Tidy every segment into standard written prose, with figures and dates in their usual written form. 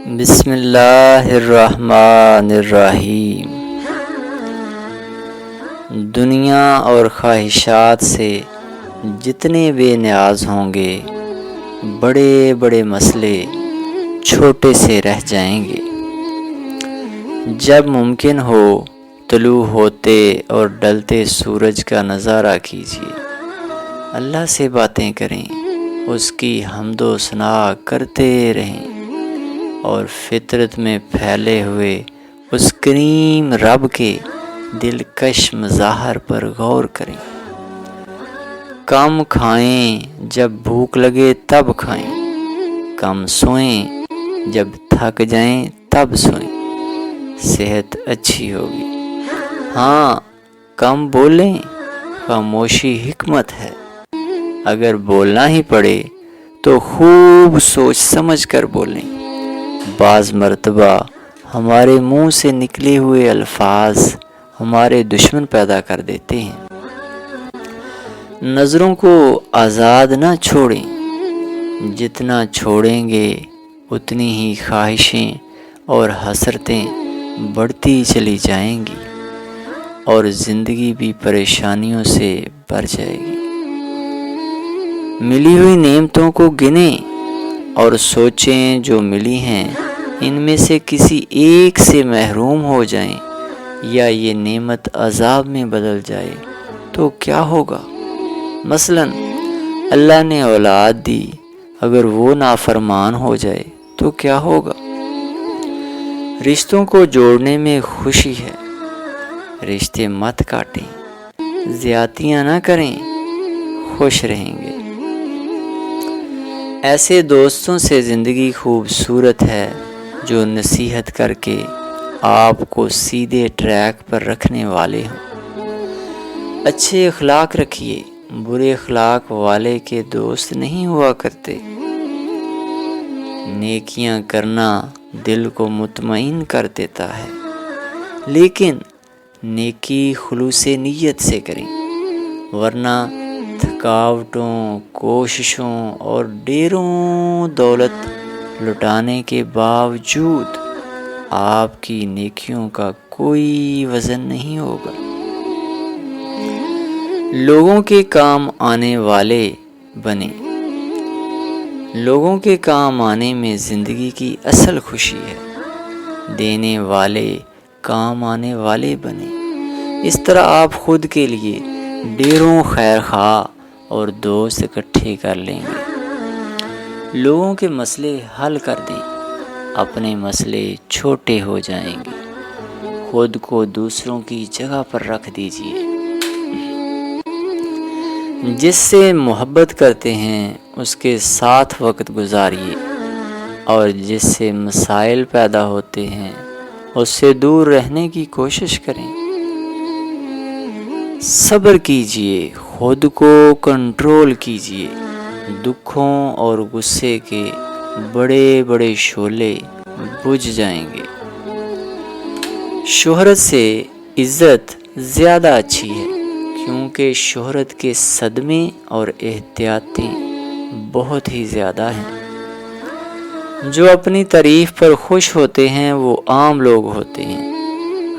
بسم اللہ الرحمن الرحیم۔ دنیا اور خواہشات سے جتنے بے نیاز ہوں گے، بڑے بڑے مسئلے چھوٹے سے رہ جائیں گے۔ جب ممکن ہو طلوع ہوتے اور ڈلتے سورج کا نظارہ کیجیے، اللہ سے باتیں کریں، اس کی حمد و ثنا کرتے رہیں اور فطرت میں پھیلے ہوئے اس کریم رب کے دلکش مظاہر پر غور کریں۔ کم کھائیں، جب بھوک لگے تب کھائیں، کم سوئیں، جب تھک جائیں تب سوئیں، صحت اچھی ہوگی۔ ہاں، کم بولیں، خاموشی حکمت ہے۔ اگر بولنا ہی پڑے تو خوب سوچ سمجھ کر بولیں۔ بعض مرتبہ ہمارے منہ سے نکلے ہوئے الفاظ ہمارے دشمن پیدا کر دیتے ہیں۔ نظروں کو آزاد نہ چھوڑیں، جتنا چھوڑیں گے اتنی ہی خواہشیں اور حسرتیں بڑھتی چلی جائیں گی اور زندگی بھی پریشانیوں سے بھر جائے گی۔ ملی ہوئی نعمتوں کو گنیں اور سوچیں جو ملی ہیں ان میں سے کسی ایک سے محروم ہو جائیں یا یہ نعمت عذاب میں بدل جائے تو کیا ہوگا؟ مثلاً اللہ نے اولاد دی، اگر وہ نافرمان ہو جائے تو کیا ہوگا؟ رشتوں کو جوڑنے میں خوشی ہے، رشتے مت کاٹیں، زیادتیاں نہ کریں، خوش رہیں گے۔ ایسے دوستوں سے زندگی خوبصورت ہے جو نصیحت کر کے آپ کو سیدھے ٹریک پر رکھنے والے ہوں۔ اچھے اخلاق رکھیے، برے اخلاق والے کے دوست نہیں ہوا کرتے۔ نیکیاں کرنا دل کو مطمئن کر دیتا ہے، لیکن نیکی خلوص نیت سے کریں، ورنہ تھکاوٹوں، کوششوں اور ڈھیروں دولت لٹانے کے باوجود آپ کی نیکیوں کا کوئی وزن نہیں ہوگا۔ لوگوں کے کام آنے والے بنیں۔ لوگوں کے کام آنے میں زندگی کی اصل خوشی ہے۔ دینے والے، کام آنے والے بنیں۔ اس طرح آپ خود کے لیے ڈھیروں خیر خواہ اور دوست اکٹھے کر لیں گے۔ لوگوں کے مسئلے حل کر دیں، اپنے مسئلے چھوٹے ہو جائیں گے۔ خود کو دوسروں کی جگہ پر رکھ دیجیے۔ جس سے محبت کرتے ہیں اس کے ساتھ وقت گزاریے، اور جس سے مسائل پیدا ہوتے ہیں اس سے دور رہنے کی کوشش کریں۔ صبر کیجیے، خود کو کنٹرول کیجیے۔ دکھوں اور غصے کے بڑے بڑے شعلے بجھ جائیں گے۔ شہرت سے عزت زیادہ اچھی ہے، کیونکہ شہرت کے صدمے اور احتیاطیں بہت ہی زیادہ ہیں۔ جو اپنی تعریف پر خوش ہوتے ہیں وہ عام لوگ ہوتے ہیں۔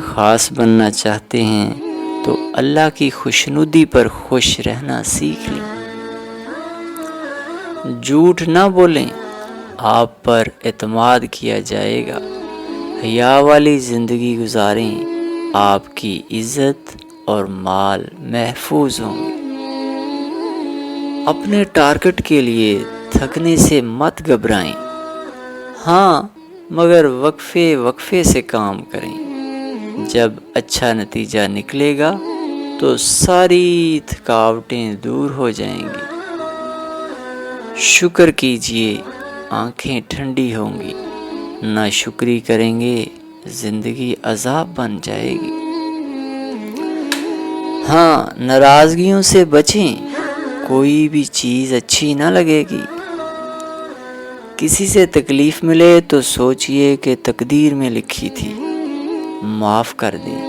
خاص بننا چاہتے ہیں تو اللہ کی خوشنودی پر خوش رہنا سیکھ لیں۔ جھوٹ نہ بولیں، آپ پر اعتماد کیا جائے گا۔ حیا والی زندگی گزاریں، آپ کی عزت اور مال محفوظ ہوں گے۔ اپنے ٹارگٹ کے لیے تھکنے سے مت گھبرائیں، ہاں مگر وقفے سے کام کریں۔ جب اچھا نتیجہ نکلے گا تو ساری تھکاوٹیں دور ہو جائیں گی۔ شکر کیجیے، آنکھیں ٹھنڈی ہوں گی۔ نہ شکری کریں گے زندگی عذاب بن جائے گی۔ ہاں، ناراضگیوں سے بچیں، کوئی بھی چیز اچھی نہ لگے گی۔ کسی سے تکلیف ملے تو سوچئے کہ تقدیر میں لکھی تھی، معاف کر دیں۔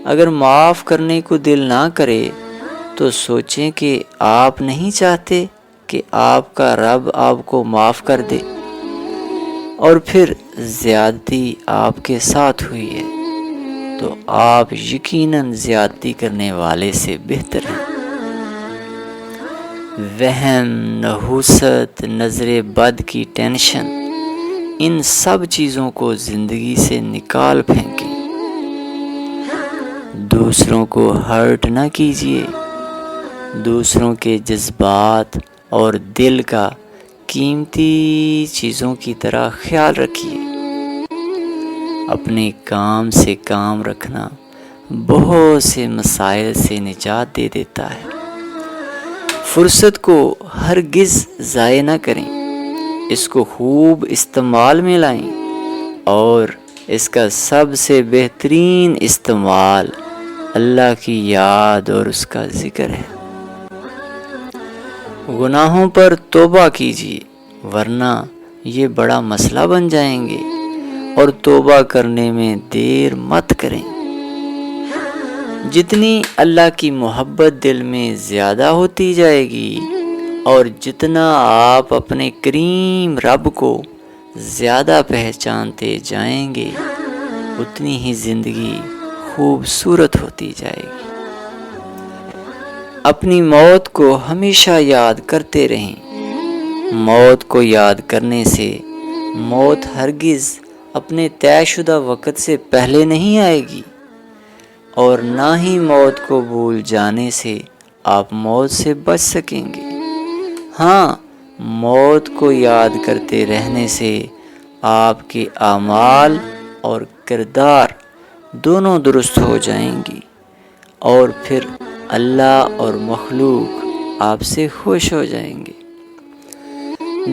اگر معاف کرنے کو دل نہ کرے تو سوچیں کہ آپ نہیں چاہتے کہ آپ کا رب آپ کو معاف کر دے۔ اور پھر زیادتی آپ کے ساتھ ہوئی ہے تو آپ یقیناً زیادتی کرنے والے سے بہتر ہیں۔ وہم، نحوست، نظر بد کی ٹینشن، ان سب چیزوں کو زندگی سے نکال پھینکیں۔ دوسروں کو ہرٹ نہ کیجیے، دوسروں کے جذبات اور دل کا قیمتی چیزوں کی طرح خیال رکھیے۔ اپنے کام سے کام رکھنا بہت سے مسائل سے نجات دے دیتا ہے۔ فرصت کو ہرگز ضائع نہ کریں، اس کو خوب استعمال میں لائیں، اور اس کا سب سے بہترین استعمال اللہ کی یاد اور اس کا ذکر ہے۔ گناہوں پر توبہ کیجیے، ورنہ یہ بڑا مسئلہ بن جائیں گے، اور توبہ کرنے میں دیر مت کریں۔ جتنی اللہ کی محبت دل میں زیادہ ہوتی جائے گی اور جتنا آپ اپنے کریم رب کو زیادہ پہچانتے جائیں گے، اتنی ہی زندگی خوبصورت ہوتی جائے گی۔ اپنی موت کو ہمیشہ یاد کرتے رہیں۔ موت کو یاد کرنے سے موت ہرگز اپنے طے شدہ وقت سے پہلے نہیں آئے گی، اور نہ ہی موت کو بھول جانے سے آپ موت سے بچ سکیں گے۔ ہاں، موت کو یاد کرتے رہنے سے آپ کے اعمال اور کردار دونوں درست ہو جائیں گی، اور پھر اللہ اور مخلوق آپ سے خوش ہو جائیں گے۔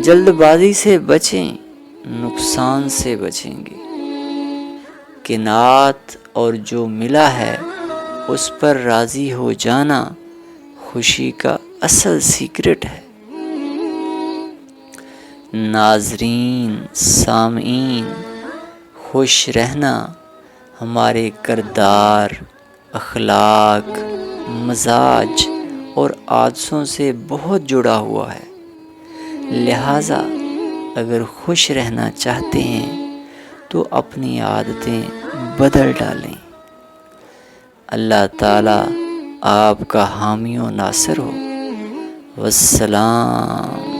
جلد بازی سے بچیں، نقصان سے بچیں گے۔ قناعت اور جو ملا ہے اس پر راضی ہو جانا خوشی کا اصل سیکرٹ ہے۔ ناظرین، سامعین، خوش رہنا ہمارے کردار، اخلاق، مزاج اور عادتوں سے بہت جڑا ہوا ہے۔ لہٰذا اگر خوش رہنا چاہتے ہیں تو اپنی عادتیں بدل ڈالیں۔ اللہ تعالیٰ آپ کا حامی و ناصر ہو۔ والسلام۔